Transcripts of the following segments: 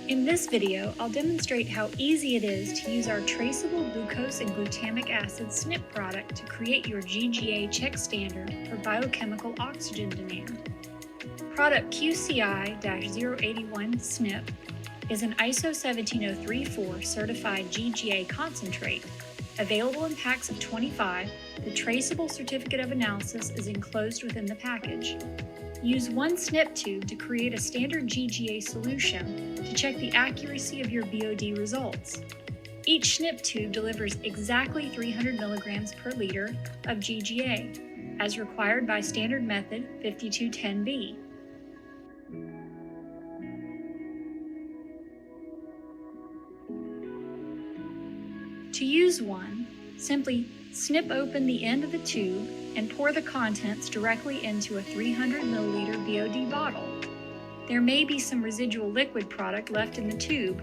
In this video, I'll demonstrate how easy it is to use our traceable glucose and glutamic acid Snip product to create your GGA check standard for biochemical oxygen demand. Product QCI-081 Snip is an ISO 17034 certified GGA concentrate. Available in packs of 25, the traceable certificate of analysis is enclosed within the package. Use one Snip tube to create a standard GGA solution to check the accuracy of your BOD results. Each Snip tube delivers exactly 300 milligrams per liter of GGA, as required by Standard Method 5210B. To use one, simply snip open the end of the tube and pour the contents directly into a 300 milliliter BOD bottle. There may be some residual liquid product left in the tube,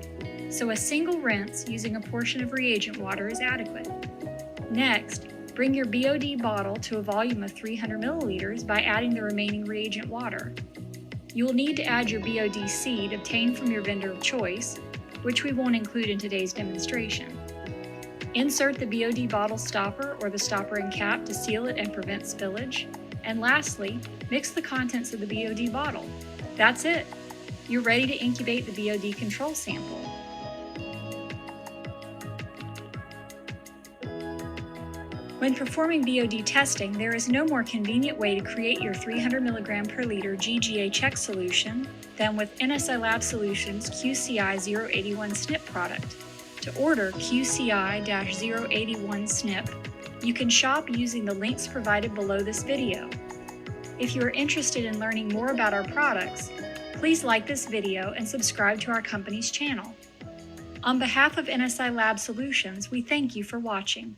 so a single rinse using a portion of reagent water is adequate. Next, bring your BOD bottle to a volume of 300 milliliters by adding the remaining reagent water. You will need to add your BOD seed obtained from your vendor of choice, which we won't include in today's demonstration. Insert the BOD bottle stopper or the stopper and cap to seal it and prevent spillage. And lastly, mix the contents of the BOD bottle. That's it! You're ready to incubate the BOD control sample. When performing BOD testing, there is no more convenient way to create your 300 mg per liter GGA check solution than with NSI Lab Solutions QCI-081 Snip product. To order QCI-081 Snip, you can shop using the links provided below this video. If you are interested in learning more about our products, please like this video and subscribe to our company's channel. On behalf of NSI Lab Solutions, we thank you for watching.